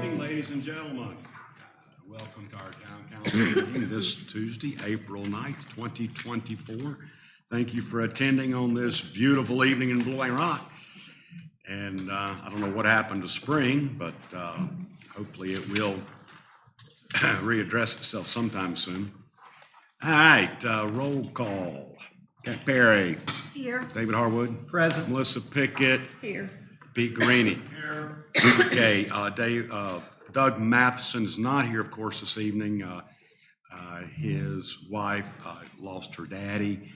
Evening, ladies and gentlemen. Welcome to our town council meeting this Tuesday, April 9th, 2024. Thank you for attending on this beautiful evening in Blowing Rock. And I don't know what happened to spring, but hopefully it will readdress itself sometime soon. All right, roll call. Kat Perry. Here. David Harwood. Present. Melissa Pickett. Here. Pete Greeny. Here. Okay, Doug Matheson's not here, of course, this evening. His wife lost her daddy,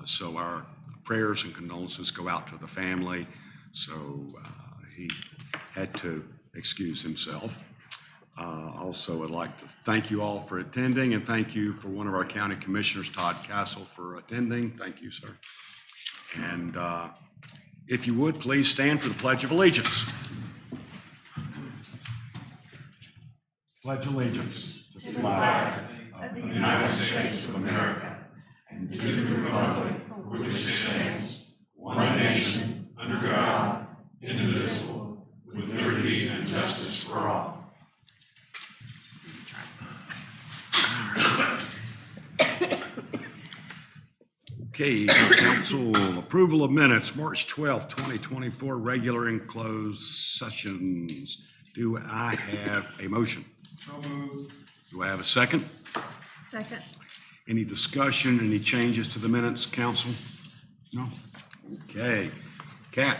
so our prayers and condolences go out to the family. So he had to excuse himself. Also, I'd like to thank you all for attending, and thank you for one of our county commissioners, Todd Castle, for attending. Thank you, sir. And if you would, please stand for the Pledge of Allegiance. Pledge allegiance to the flag Of the United States of America and to the republic for which it stands, one nation, under God, indivisible, with liberty and justice for all. Okay, council approval of minutes, March 12th, 2024, regular and closed sessions. Do I have a motion? So moved. Do I have a second? Second. Any discussion, any changes to the minutes, council? No? Okay. Kat?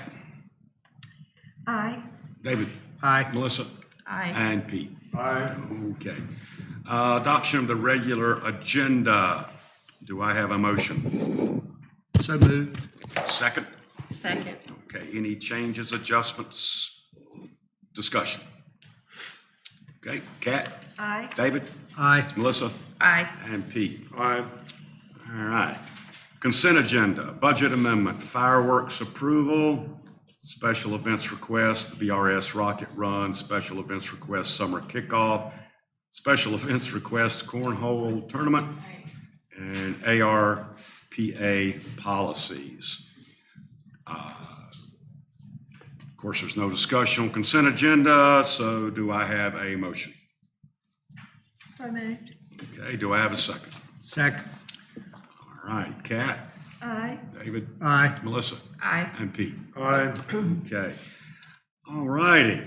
Aye. David? Aye. Melissa? Aye. And Pete? Aye. Okay. Adoption of the regular agenda. Do I have a motion? So moved. Second? Second. Okay, any changes, adjustments, discussion? Okay, Kat, Aye. David, Aye. Melissa, Aye. and Pete. Aye. All right. Consent agenda, budget amendment, fireworks approval, special events request, the BRS rocket run, special events request, summer kickoff, special events request, cornhole tournament, and ARPA policies. Of course, there's no discussion on consent agenda, so do I have a motion? So moved. Okay, do I have a second? Second. All right, Kat, Aye. David, Aye. Melissa, Aye. and Pete. Aye. Okay. All righty.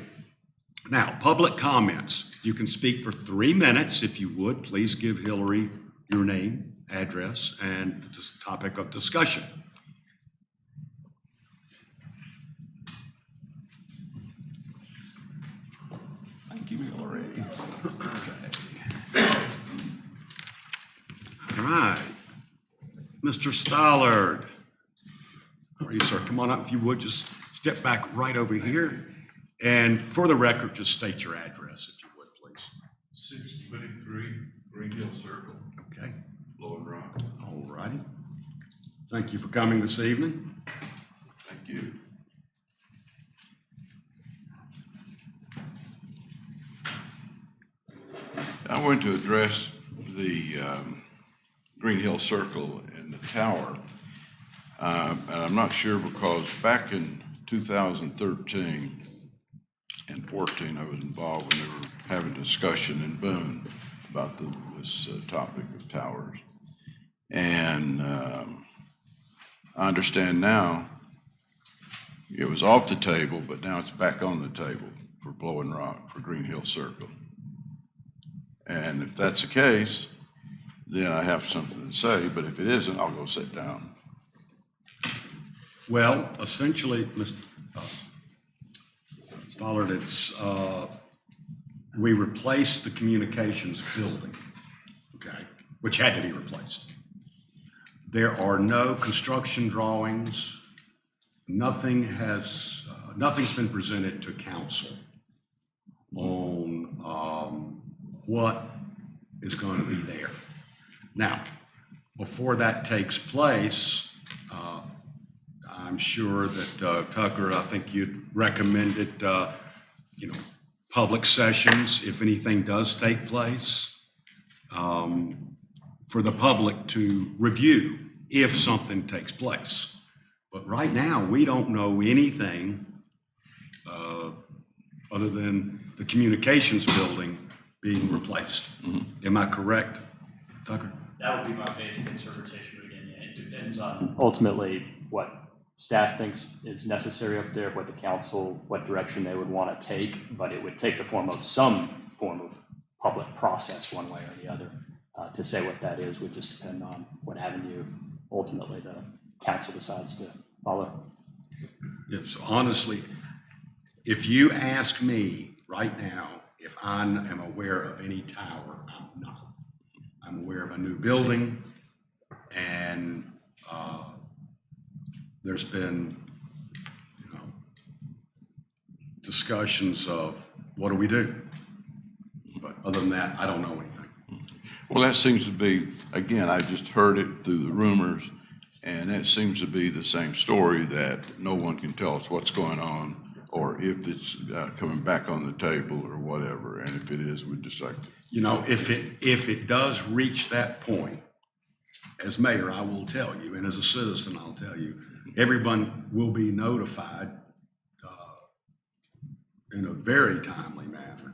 Now, public comments. You can speak for 3 minutes. If you would, please give Hillary your name, address, and the topic of discussion. Thank you, Hillary. Okay. All right. Mr. Stollard. How are you, sir? Come on up if you would. Just step back right over here. And for the record, just state your address if you would, please. 623 Green Hill Circle, Okay. Blowing Rock. All righty. Thank you for coming this evening. Thank you. I want to address the Green Hill Circle and the tower. And I'm not sure because back in 2013 and 14, I was involved when they were having a discussion in Boone about this topic of towers. And I understand now it was off the table, but now it's back on the table for Blowing Rock, for Green Hill Circle. And if that's the case, then I have something to say, but if it isn't, I'll go sit down. Well, essentially, Mr. Stollard, it's, we replaced the communications building, okay, which had to be replaced. There are no construction drawings. Nothing's been presented to council on what is going to be there. Now, before that takes place, I'm sure that Tucker, I think you'd recommended, public sessions if anything does take place. for the public to review if something takes place. But right now, we don't know anything other than the communications building being replaced. Am I correct, Tucker? That would be my basic interpretation, but again, yeah, it depends on ultimately what staff thinks is necessary up there, what the council, what direction they would want to take, but it would take the form of some form of public process one way or the other. To say what that is would just depend on what avenue ultimately the council decides to follow. Yes, honestly, if you ask me right now if I am aware of any tower, I'm not. I'm aware of a new building, and there's been, discussions of what do we do? But other than that, I don't know anything. Well, that seems to be, again, I just heard it through the rumors, and that seems to be the same story, that no one can tell us what's going on or if it's coming back on the table or whatever. And if it is, we decide. If it does reach that point, as mayor, I will tell you, and as a citizen, I'll tell you, everyone will be notified in a very timely manner.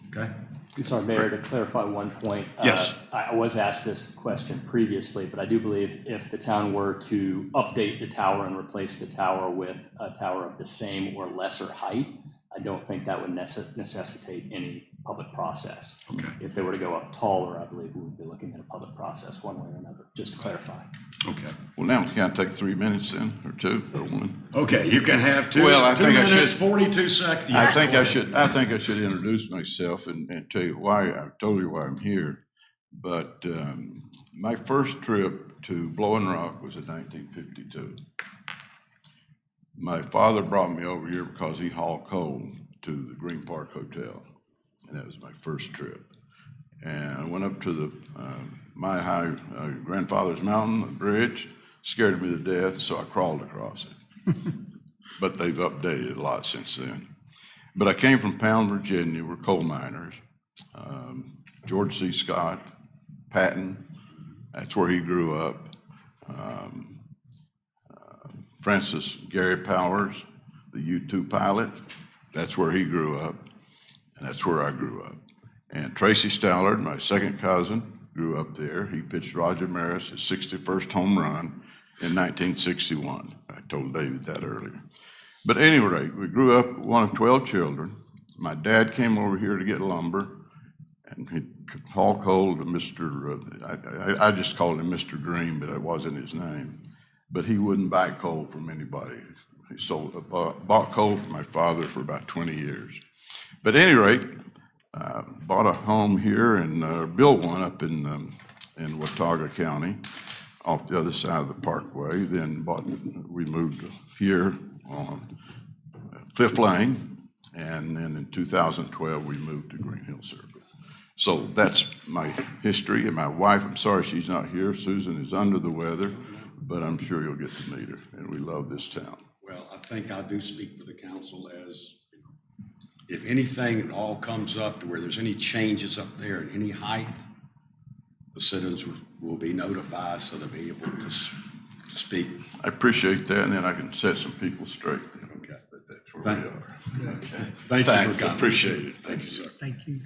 Okay? I'm sorry, Mayor, to clarify one point. Yes. I was asked this question previously, but I do believe if the town were to update the tower and replace the tower with a tower of the same or lesser height, I don't think that would necessitate any public process. Okay. If they were to go up taller, I believe we would be looking at a public process one way or another, just to clarify. Okay. Well, now, can I take 3 minutes then, or 2, or 1? Okay, you can have two. Well, I 2 think I minutes, should- 42 seconds. I think I should introduce myself and tell you why. I told you why I'm here. But my first trip to Blowing Rock was in 1952. My father brought me over here because he hauled coal to the Green Park Hotel, and that was my first trip. And I went up to the my high grandfather's mountain, the bridge, scared me to death, so I crawled across it. But they've updated a lot since then. But I came from Pound, Virginia. We're coal miners. George C. Scott, Patton, that's where he grew up. Francis Gary Powers, the U-2 pilot, that's where he grew up, and that's where I grew up. And Tracy Stallard, my second cousin, grew up there. He pitched Roger Maris his 61st home run in 1961. I told David that earlier. But at any rate, we grew up one of 12 children. My dad came over here to get lumber, and he'd haul coal to Mr. I just called him Mr. Green, but it wasn't his name. But he wouldn't buy coal from anybody. He bought coal from my father for about 20 years. But at any rate, bought a home here and built one up in Watauga County off the other side of the parkway. Then we moved here on Cliff Lane, and then in 2012 we moved to Green Hill Circle. So that's my history. And my wife, I'm sorry she's not here. Susan is under the weather, but I'm sure you'll get to meet her, and we love this town. Well, I think I do speak for the council as, if anything at all comes up to where there's any changes up there in any height, the citizens will be notified so they'll be able to speak. I appreciate that, and then I can set some people straight. Okay. But that's where we are. Okay. Thank you Thanks, for coming. appreciate it. Thank you, sir. Thank you.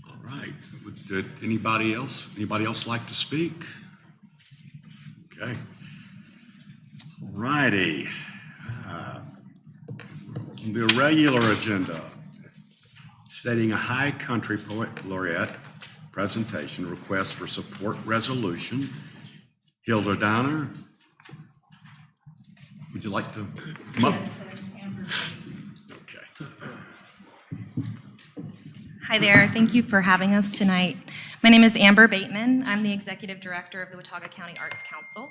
All right. Did anybody else like to speak? Okay. All righty. The regular agenda, setting a High Country Poet Laureate presentation request for support resolution. Hilda Downer, would you like to come up? Yes, Amber. Okay. Hi there. Thank you for having us tonight. My name is Amber Bateman. I'm the Executive Director of the Watauga County Arts Council.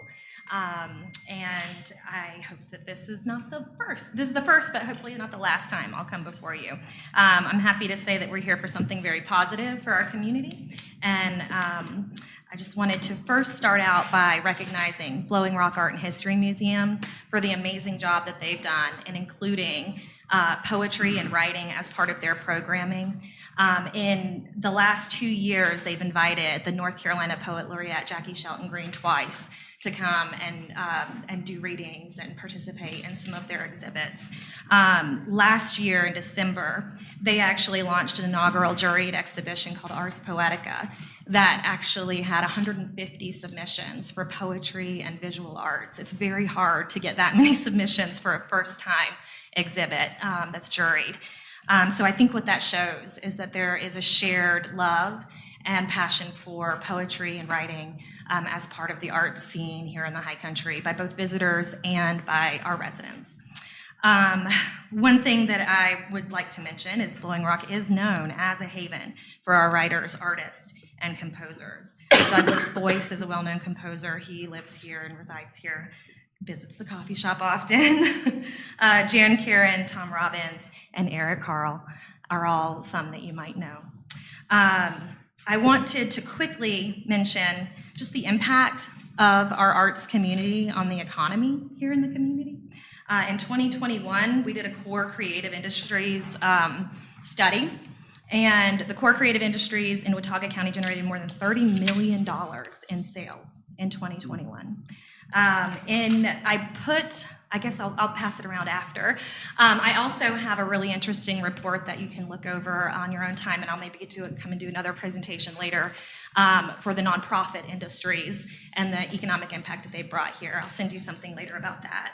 And I hope that this is not the first. This is the first, but hopefully not the last time I'll come before you. I'm happy to say that we're here for something very positive for our community. And I just wanted to first start out by recognizing Blowing Rock Art and History Museum for the amazing job that they've done in including poetry and writing as part of their programming. In the last 2 years, they've invited the North Carolina Poet Laureate Jackie Shelton Green twice to come and do readings and participate in some of their exhibits. Last year in December, they actually launched an inaugural juried exhibition called Ars Poetica that actually had 150 submissions for poetry and visual arts. It's very hard to get that many submissions for a first-time exhibit that's juried. So I think what that shows is that there is a shared love and passion for poetry and writing as part of the arts scene here in the High Country by both visitors and by our residents. One thing that I would like to mention is Blowing Rock is known as a haven for our writers, artists, and composers. Douglas Boyce is a well-known composer. He lives here and resides here, visits the coffee shop often. Jan Karen, Tom Robbins, and Eric Carl are all some that you might know. I wanted to quickly mention just the impact of our arts community on the economy here in the community. In 2021, we did a core creative industries study, and the core creative industries in Watauga County generated more than $30 million in sales in 2021. I guess I'll pass it around after. I also have a really interesting report that you can look over on your own time, and I'll maybe get to come and do another presentation later for the nonprofit industries and the economic impact that they brought here. I'll send you something later about that.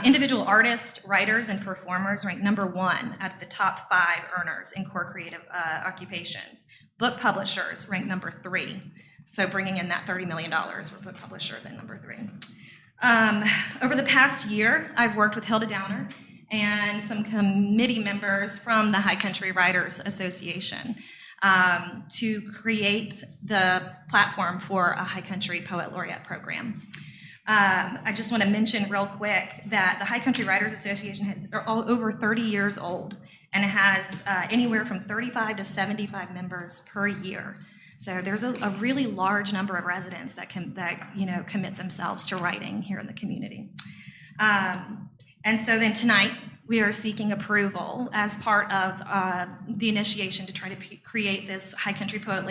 Individual artists, writers, and performers ranked #1 out of the top 5 earners in core creative occupations. Book publishers ranked #3. So bringing in that $30 million for book publishers at #3. Over the past year, I've worked with Hilda Downer and some committee members from the High Country Writers Association to create the platform for a High Country Poet Laureate program. I just want to mention real quick that the High Country Writers Association is over 30 years old, and it has anywhere from 35 to 75 members per year. So there's a really large number of residents that commit themselves to writing here in the community. And so then tonight, we are seeking approval as part of the initiation to try to create this High Country Poet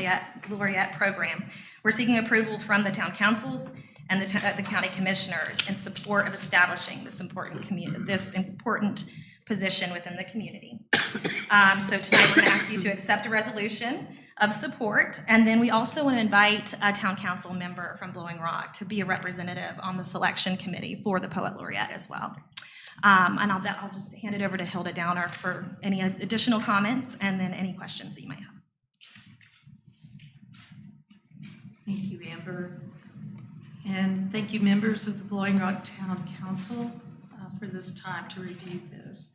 Laureate program. We're seeking approval from the town councils and the county commissioners in support of establishing this important position within the community. So tonight we're going to ask you to accept a resolution of support, and then we also want to invite a town council member from Blowing Rock to be a representative on the selection committee for the Poet Laureate as well. And I'll just hand it over to Hilda Downer for any additional comments and then any questions that you might have. Thank you, Amber. And thank you, members of the Blowing Rock Town Council, for this time to review this.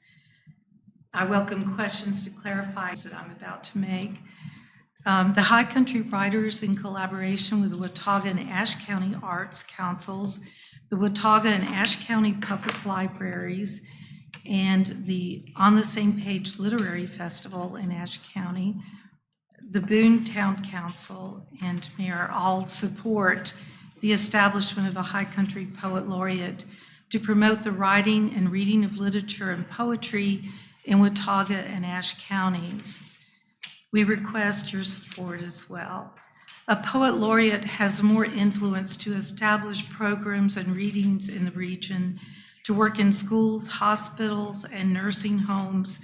I welcome questions to clarify that I'm about to make. The High Country Writers, in collaboration with the Watauga and Ashe County Arts Councils, the Watauga and Ashe County Public Libraries, and the On the Same Page Literary Festival in Ashe County, the Boone Town Council, and Mayor all support the establishment of a High Country Poet Laureate to promote the writing and reading of literature and poetry in Watauga and Ashe counties. We request your support as well. A poet laureate has more influence to establish programs and readings in the region, to work in schools, hospitals, and nursing homes.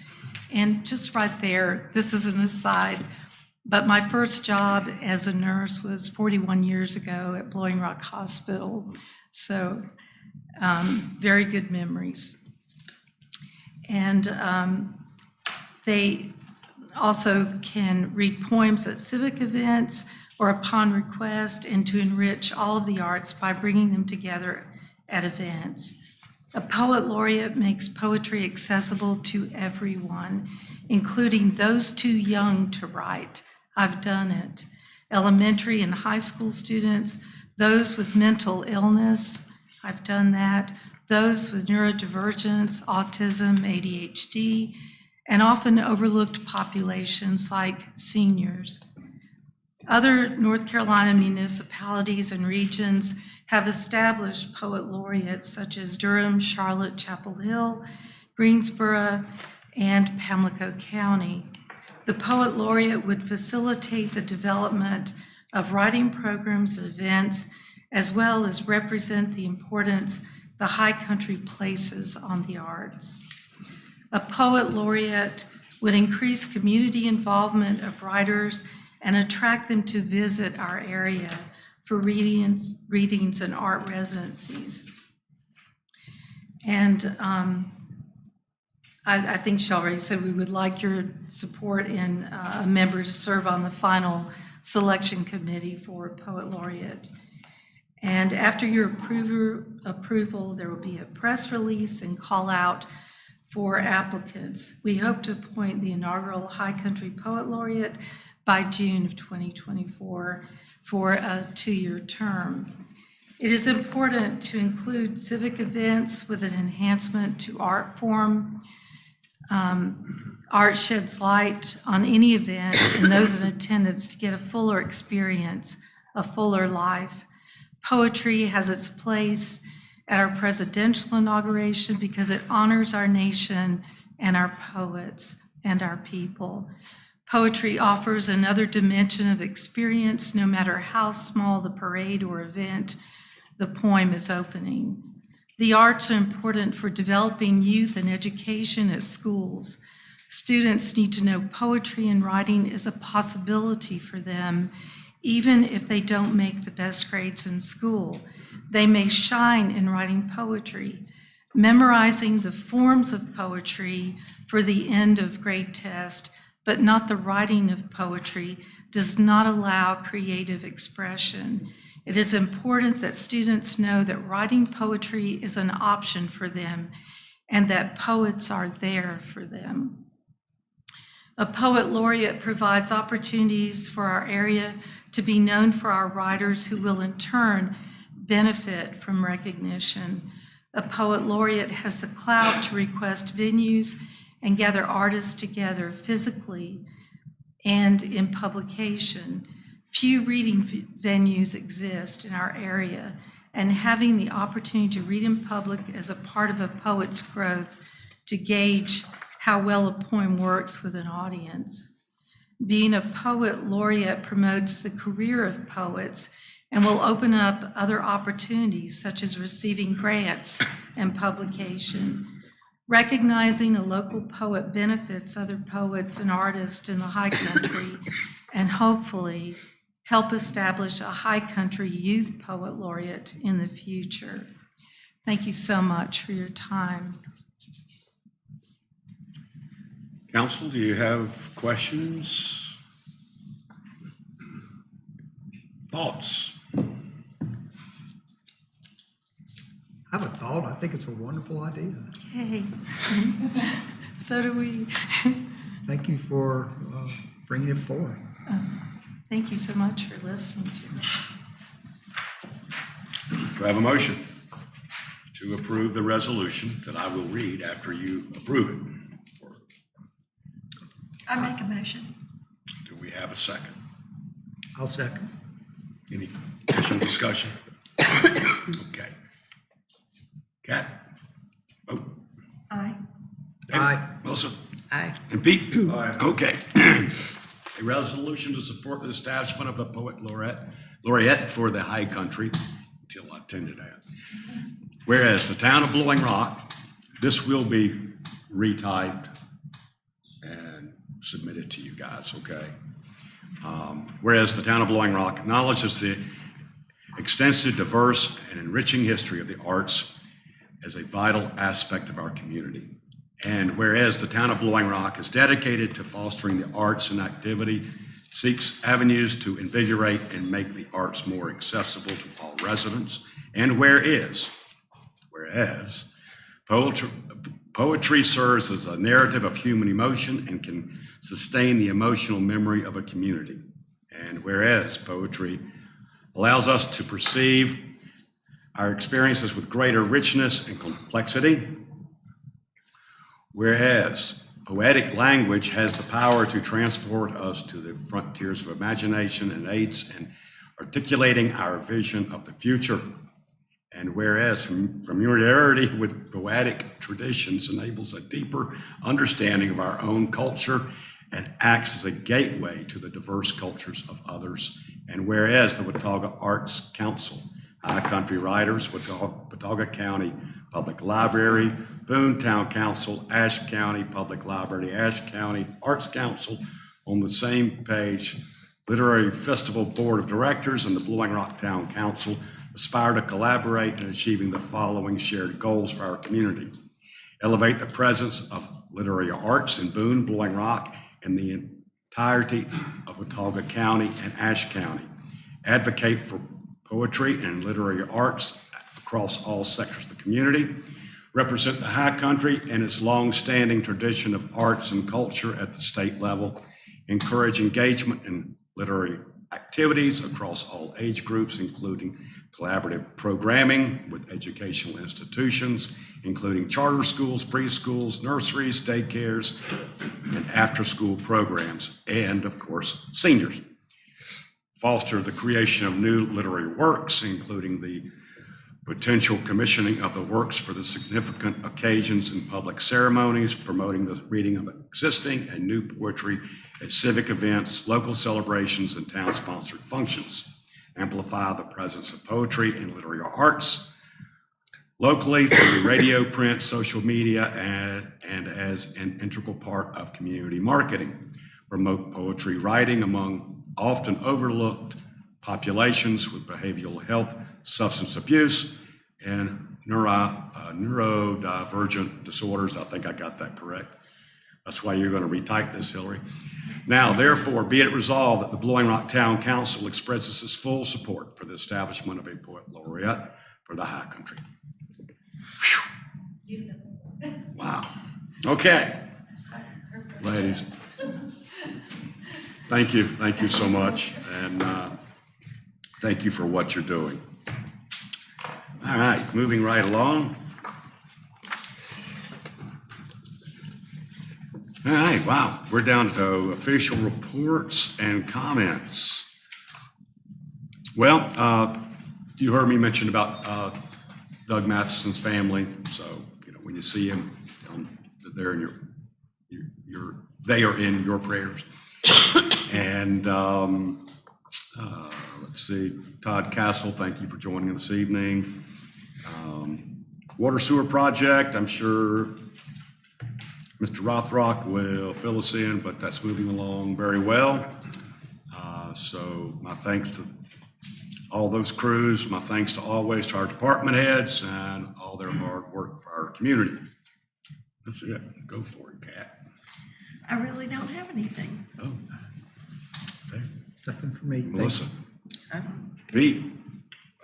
And just right there, this is an aside, but my first job as a nurse was 41 years ago at Blowing Rock Hospital. So very good memories. And they also can read poems at civic events or upon request, and to enrich all of the arts by bringing them together at events. A poet laureate makes poetry accessible to everyone, including those too young to write. I've done it. Elementary and high school students, those with mental illness, I've done that. Those with neurodivergence, autism, ADHD, and often overlooked populations like seniors. Other North Carolina municipalities and regions have established poet laureates such as Durham, Charlotte, Chapel Hill, Greensboro, and Pamlico County. The Poet Laureate would facilitate the development of writing programs and events, as well as represent the importance the high country places on the arts. A Poet Laureate would increase community involvement of writers and attract them to visit our area for readings and art residencies. And I think she already said we would like your support in a member to serve on the final selection committee for Poet Laureate. And after your approval, there will be a press release and call out for applicants. We hope to appoint the inaugural High Country Poet Laureate by June of 2024 for a 2-year term. It is important to include civic events with an enhancement to art form. Art sheds light on any event and those in attendance to get a fuller experience, a fuller life. Poetry has its place at our presidential inauguration because it honors our nation and our poets and our people. Poetry offers another dimension of experience, no matter how small the parade or event the poem is opening. The arts are important for developing youth and education at schools. Students need to know poetry and writing is a possibility for them, even if they don't make the best grades in school. They may shine in writing poetry. Memorizing the forms of poetry for the end of grade test, but not the writing of poetry, does not allow creative expression. It is important that students know that writing poetry is an option for them and that poets are there for them. A Poet Laureate provides opportunities for our area to be known for our writers who will in turn benefit from recognition. A Poet Laureate has the clout to request venues and gather artists together physically and in publication. Few reading venues exist in our area, and having the opportunity to read in public is a part of a poet's growth to gauge how well a poem works with an audience. Being a Poet Laureate promotes the career of poets and will open up other opportunities, such as receiving grants and publication. Recognizing a local poet benefits other poets and artists in the high country, and hopefully help establish a high country youth poet laureate in the future. Thank you so much for your time. Council, do you have questions? Thoughts? I have a thought. I think it's a wonderful idea. Yay. So do we. Thank you for bringing it forward. Thank you so much for listening to me. Do I have a motion to approve the resolution that I will read after you approve it? I make a motion. Do we have a second? I'll second. Any additional discussion? Okay. Kat? Vote. Aye. David? Aye. Melissa? Aye. And Pete? Aye. Okay. A resolution to support the establishment of the Poet Laureate for the High Country, until I attended that. Whereas the town of Blowing Rock, this will be retyped and submitted to you guys, okay? Whereas the town of Blowing Rock acknowledges the extensive, diverse, and enriching history of the arts as a vital aspect of our community. And whereas the town of Blowing Rock is dedicated to fostering the arts and activity, seeks avenues to invigorate and make the arts more accessible to all residents. And whereas poetry serves as a narrative of human emotion and can sustain the emotional memory of a community. And whereas poetry allows us to perceive our experiences with greater richness and complexity. Whereas poetic language has the power to transport us to the frontiers of imagination and aids in articulating our vision of the future. And whereas familiarity with poetic traditions enables a deeper understanding of our own culture and acts as a gateway to the diverse cultures of others. And whereas the Watauga Arts Council, High Country Writers, Watauga County Public Library, Boone Town Council, Ashe County Public Library, Ashe County Arts Council, on the same page, Literary Festival Board of Directors and the Blowing Rock Town Council aspire to collaborate in achieving the following shared goals for our community. Elevate the presence of literary arts in Boone, Blowing Rock, and the entirety of Watauga County and Ashe County. Advocate for poetry and literary arts across all sectors of the community. Represent the High Country and its long-standing tradition of arts and culture at the state level. Encourage engagement in literary activities across all age groups, including collaborative programming with educational institutions, including charter schools, preschools, nurseries, daycares, and after-school programs, and of course, seniors. Foster the creation of new literary works, including the potential commissioning of the works for the significant occasions and public ceremonies, promoting the reading of existing and new poetry at civic events, local celebrations, and town-sponsored functions. Amplify the presence of poetry and literary arts locally through radio, print, social media, and as an integral part of community marketing. Promote poetry writing among often overlooked populations with behavioral health, substance abuse, and neurodivergent disorders. I think I got that correct. That's why you're going to retype this, Hillary. Now, therefore, be it resolved that the Blowing Rock Town Council expresses its full support for the establishment of a poet laureate for the High Country. Whew. Wow. Okay. Ladies, thank you. Thank you so much. And thank you for what you're doing. All right, moving right along. All right, wow, we're down to official reports and comments. Well, you heard me mention about Doug Matheson's family, so when you see him, tell him that they're in they are in your prayers. And let's see, Todd Castle, thank you for joining us this evening. Water sewer project, I'm sure Mr. Rothrock will fill us in, but that's moving along very well. So my thanks to all those crews, my thanks to always to our department heads and all their hard work for our community. That's it. Go for it, Kat. I really don't have anything. Oh, okay. Nothing for me. Melissa. Pete.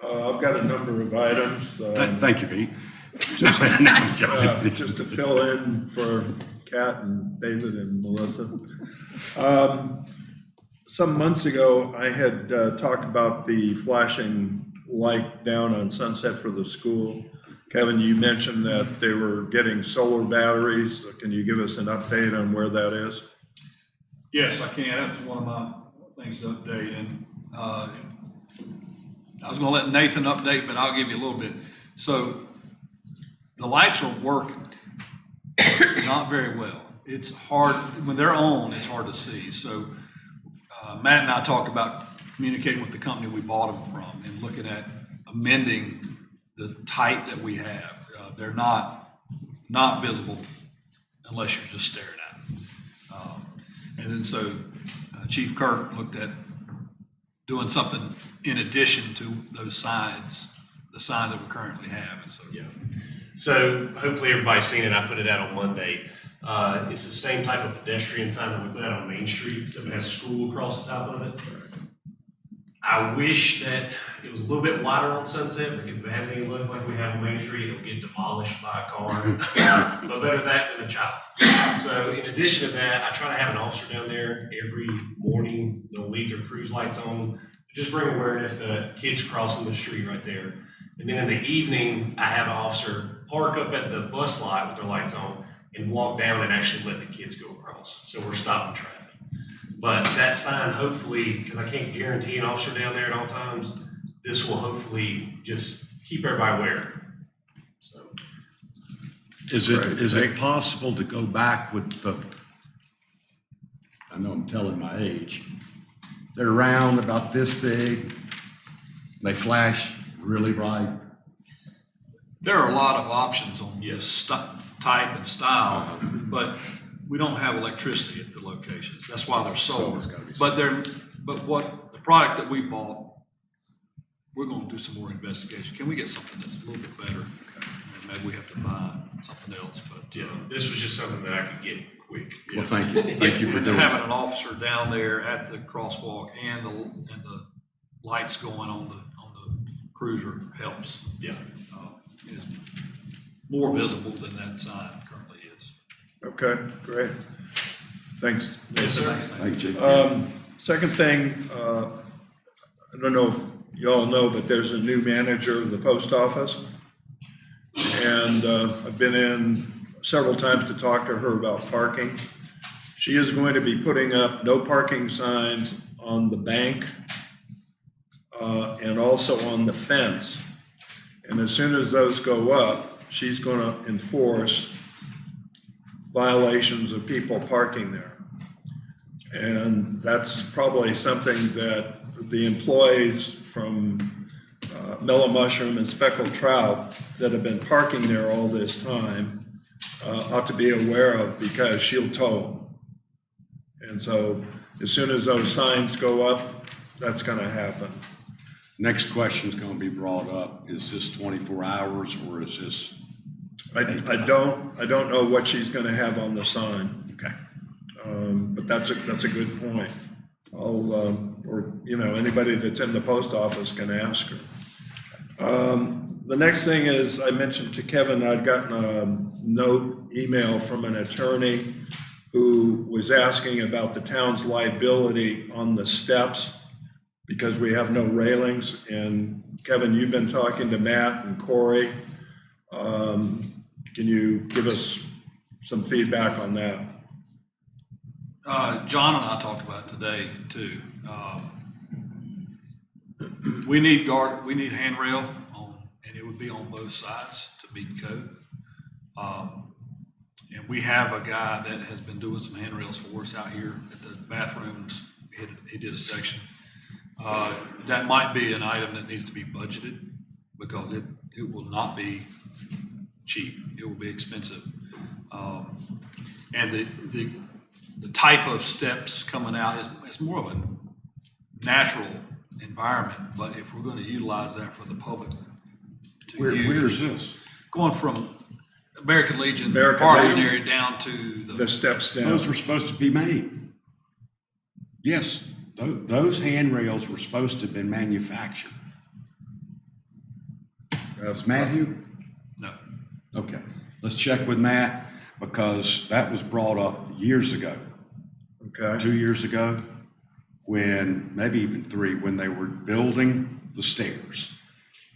I've got a number of items. Thank you, Pete. No, I'm joking. Just to fill in for Kat and David and Melissa. Some months ago, I had talked about the flashing light down on Sunset for the school. Kevin, you mentioned that they were getting solar batteries. Can you give us an update on where that is? Yes, I can. That was one of my things to update. And I was going to let Nathan update, but I'll give you a little bit. So the lights are working, not very well. It's hard, when they're on, it's hard to see. So Matt and I talked about communicating with the company we bought them from and looking at amending the type that we have. They're not visible unless you're just staring at them. And then so Chief Kirk looked at doing something in addition to those signs, the signs that we currently have. And so, yeah. So hopefully everybody's seen it. I put it out on Monday. It's the same type of pedestrian sign that we put out on Main Street that has school across the top of it. I wish that it was a little bit wider on Sunset, because if it has any look like we have on Main Street, it'll get demolished by a car. But better that than a child. So in addition to that, I try to have an officer down there every morning. They'll leave their cruise lights on. Just bring awareness to kids crossing the street right there. And then in the evening, I have an officer park up at the bus lot with their lights on and walk down and actually let the kids go across. So we're stopping traffic. But that sign, hopefully, because I can't guarantee an officer down there at all times, this will hopefully just keep everybody aware. So, Is it possible to go back with the, I know I'm telling my age, they're round about this big, they flash really bright. There are a lot of options on this type and style, but we don't have electricity at the locations. That's why they're solar. it's gotta be But what, the product that we bought, we're gonna do some more investigation. Can we get something that's a little bit better? And maybe we have to buy something else, but, yeah, this was just something that I could get quick. Well, thank you. Thank you for doing having that. an officer down there at the crosswalk and the lights going on the cruiser helps. Yeah. It's more visible than that sign currently is. Okay, great. Thanks. Yes, sir. Thank you. Second thing, I don't know if you all know, but there's a new manager of the post office. And I've been in several times to talk to her about parking. She is going to be putting up no parking signs on the bank and also on the fence. And as soon as those go up, she's going to enforce violations of people parking there. And that's probably something that the employees from Mellow Mushroom and Speckled Trout that have been parking there all this time ought to be aware of, because she'll tow them. And so as soon as those signs go up, that's going to happen. Next question's gonna be brought up. Is this 24 hours or is this? I don't know what she's going to have on the sign. Okay. But that's a good point. Or anybody that's in the post office can ask her. The next thing is, I mentioned to Kevin, I'd gotten a email from an attorney who was asking about the town's liability on the steps because we have no railings. And Kevin, you've been talking to Matt and Corey. Can you give us some feedback on that? John and I talked about it today too. We need handrail and it would be on both sides to meet code. And we have a guy that has been doing some handrails for us out here at the bathrooms. He did a section. That might be an item that needs to be budgeted because it will not be cheap. It will be expensive. And the type of steps coming out is more of a natural environment, but if we're going to utilize that for the public to use. Where is this? Going from American Legion American parking Legion. area down to The steps down. Those were supposed to be made. Yes, those handrails were supposed to have been manufactured. Was Matt here? No. Okay, let's check with Matt because that was brought up years ago. Okay. 2 years ago, when, maybe even 3, when they were building the stairs.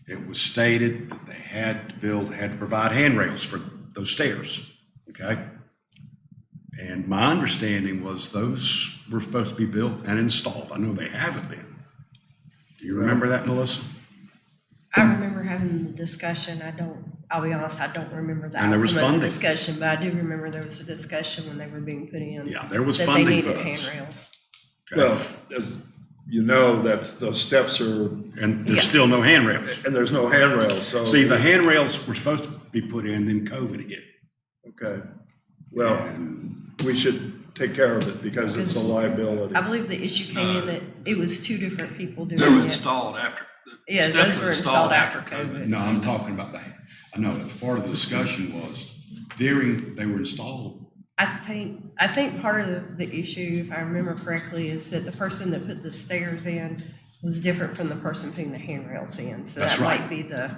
It was stated that they had to provide handrails for those stairs, okay? And my understanding was those were supposed to be built and installed. I know they haven't been. Do you remember that, Melissa? I remember having the discussion. I'll be honest, I don't remember the And there was outcome of the funding. discussion, but I do remember there was a discussion when they were being put in. Yeah, there was that they funding for needed those. handrails. Okay. Well, as you know, those steps are, And there's Yeah. still no handrails. and there's no handrails, so. See, the handrails were supposed to be put in, then COVID hit. Okay. Well, And we should take care of it because it's a liability. I believe the issue came in that it was 2 different people doing They were it. installed after. the Yeah, steps those were installed after COVID. no, I'm talking about that. I know, that's part of the discussion was during, they were installed. I think part of the issue, if I remember correctly, is that the person that put the stairs in was different from the person putting the handrails in. So That's that right. might be the,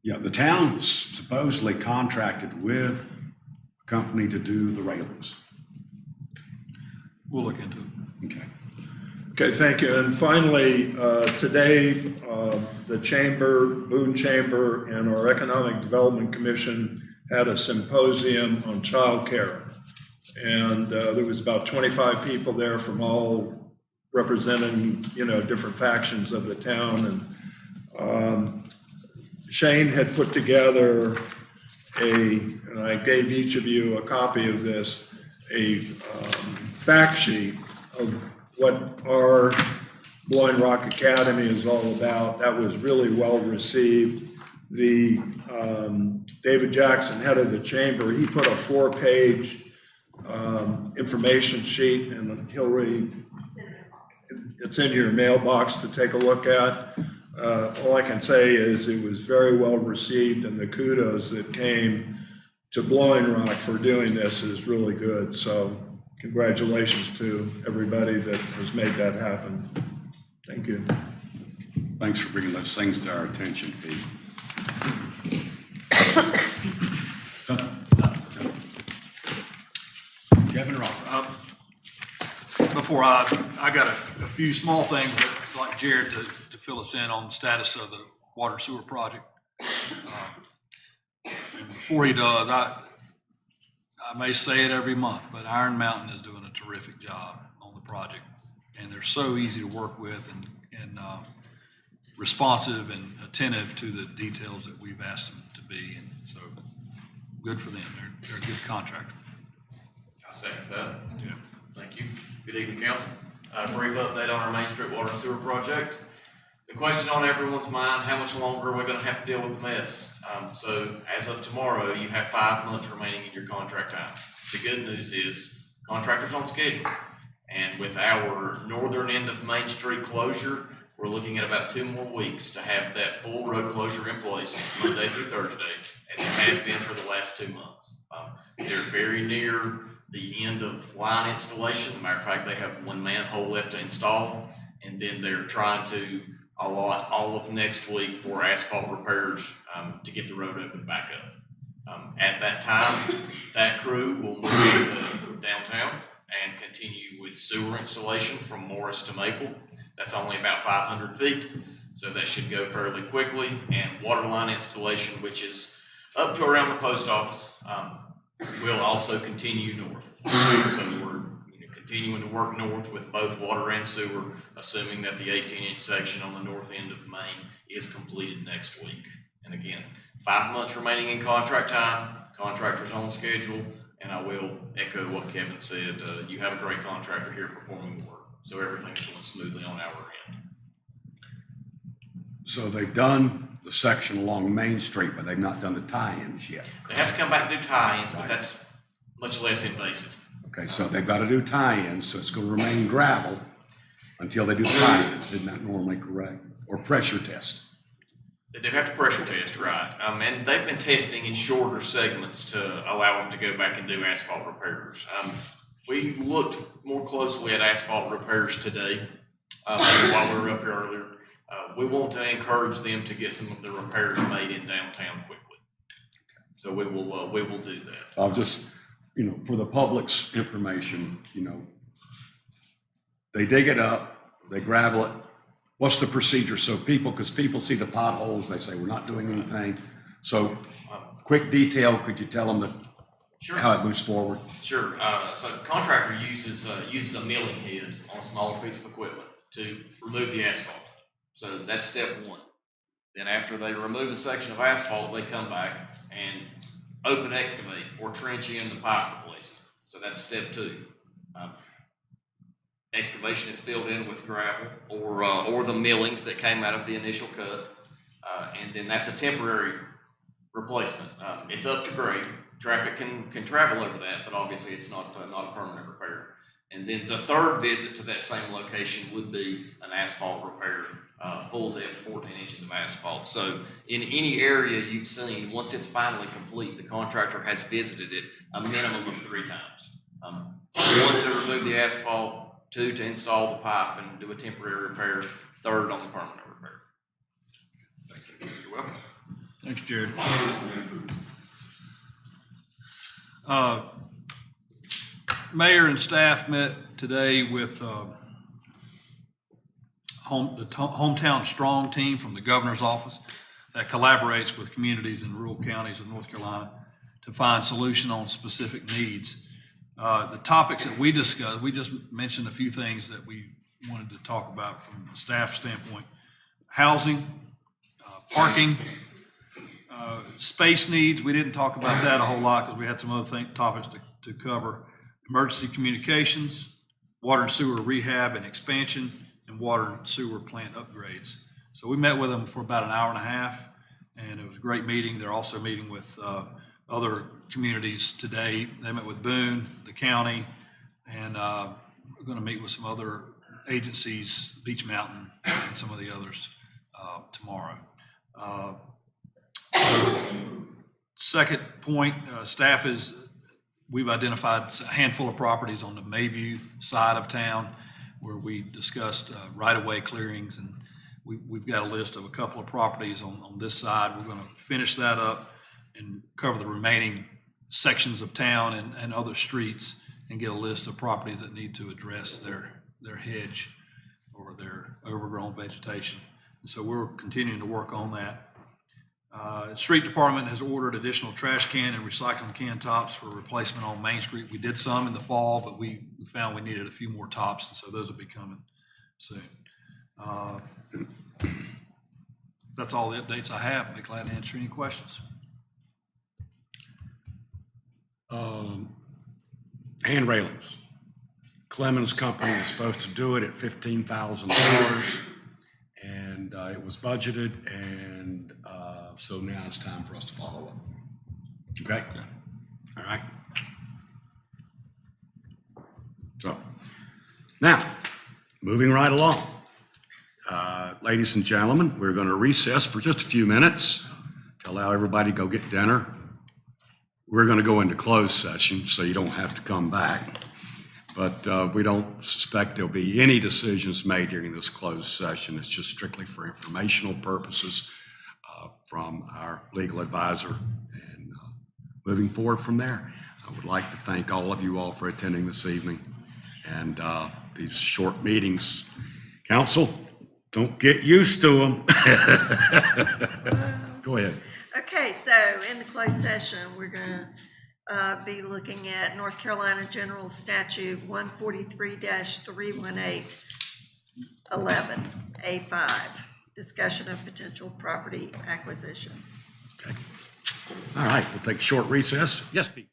Yeah, the town supposedly contracted with a company to do the railings. We'll look into it. Okay. Okay, thank you. And finally, today, the Chamber, Boone Chamber, and our Economic Development Commission had a symposium on childcare. And there was about 25 people there from all representing, different factions of the town. And Shane had put together and I gave each of you a copy of this, a fact sheet of what our Blowing Rock Academy is all about. That was really well received. The David Jackson, head of the chamber, he put a 4-page information sheet, and Hillary, it's in your mailbox to take a look at. All I can say is it was very well received, and the kudos that came to Blowing Rock for doing this is really good. So congratulations to everybody that has made that happen. Thank you. Thanks for bringing those things to our attention, Pete. Kevin Roth. Before I got a few small things that I'd like Jared to fill us in on the status of the water and sewer project. And before he does, I may say it every month, but Iron Mountain is doing a terrific job on the project. And they're so easy to work with and responsive and attentive to the details that we've asked them to be. And so good for them. They're a good contractor. I second that. Yeah. Thank you. Good evening, council. A brief update on our Main Street Water and Sewer project. The question on everyone's mind, how much longer are we going to have to deal with the mess? So as of tomorrow, you have 5 months remaining in your contract time. The good news is contractor's on schedule. And with our northern end of Main Street closure, we're looking at about 2 more weeks to have that full road closure in place Monday through Thursday, as it has been for the last 2 months. They're very near the end of line installation. As a matter of fact, they have 1 manhole left to install, and then they're trying to allot all of next week for asphalt repairs to get the road open back up. At that time, that crew will move into downtown and continue with sewer installation from Morris to Maple. That's only about 500 feet, so that should go fairly quickly. And water line installation, which is up to around the post office, will also continue north. So we're continuing to work north with both water and sewer, assuming that the 18-inch section on the north end of Main is completed next week. And again, 5 months remaining in contract time, contractor's on schedule, and I will echo what Kevin said. You have a great contractor here performing the work, so everything's going smoothly on our end. So they've done the section along Main Street, but they've not done the tie-ins yet. They have to come back and do tie-ins, but that's much less invasive. Okay, so they've got to do tie-ins, so it's going to remain gravel until they do tie-ins. Isn't that normally correct? Or pressure test? They do have to pressure test, right? And they've been testing in shorter segments to allow them to go back and do asphalt repairs. We looked more closely at asphalt repairs today while we were up here earlier. We want to encourage them to get some of the repairs made in downtown quickly. So we will do that. I'll just, for the public's information, they dig it up, they gravel it. What's the procedure? So because people see the potholes, they say, we're not doing anything. So quick detail, could you tell them Sure. how it moves forward? Sure. So the contractor uses a milling head on a smaller piece of equipment to remove the asphalt. So that's step 1. Then after they remove a section of asphalt, they come back and open excavate or trench in the pipe replacement. So that's step 2. Excavation is filled in with gravel or the millings that came out of the initial cut, and then that's a temporary replacement. It's up to grade. Traffic can travel over that, but obviously it's not a permanent repair. And then the third visit to that same location would be an asphalt repair, full depth 14 inches of asphalt. So in any area you've seen, once it's finally complete, the contractor has visited it a minimum of 3 times. 1 to remove the asphalt, 2 to install the pipe and do a temporary repair, 3rd on the permanent repair. Thank you. You're welcome. Thanks, Jared. Mayor and staff met today with the Hometown Strong team from the governor's office that collaborates with communities in rural counties of North Carolina to find solution on specific needs. The topics that we discussed, we just mentioned a few things that we wanted to talk about from a staff standpoint: housing, parking, Space needs, we didn't talk about that a whole lot because we had some other topics to cover. Emergency communications, water and sewer rehab and expansion, and water and sewer plant upgrades. So we met with them for about an hour and a half, and it was a great meeting. They're also meeting with other communities today. They met with Boone, the county, and we're going to meet with some other agencies, Beach Mountain, and some of the others tomorrow. Second point, staff we've identified a handful of properties on the Mayview side of town where we discussed right-of-way clearings, and we've got a list of a couple of properties on this side. We're going to finish that up and cover the remaining sections of town and other streets and get a list of properties that need to address their hedge or their overgrown vegetation. And so we're continuing to work on that. Street Department has ordered additional trash can and recycling can tops for replacement on Main Street. We did some in the fall, but we found we needed a few more tops, and so those will be coming soon. That's all the updates I have. I'd be glad to answer any questions. Hand railings. Clemens Company is supposed to do it at $15,000, and it was budgeted, and so now it's time for us to follow up. Okay? All right. So, now, moving right along. Ladies and gentlemen, we're going to recess for just a few minutes to allow everybody to go get dinner. We're going to go into closed session, so you don't have to come back. But we don't suspect there'll be any decisions made during this closed session. It's just strictly for informational purposes from our legal advisor. And moving forward from there, I would like to thank all of you all for attending this evening and these short meetings. Council, don't get used to them. Go ahead. Okay, so in the closed session, we're going to be looking at North Carolina General Statute 143-318-11A5, discussion of potential property acquisition. Okay. All right, we'll take a short recess. Yes, Pete.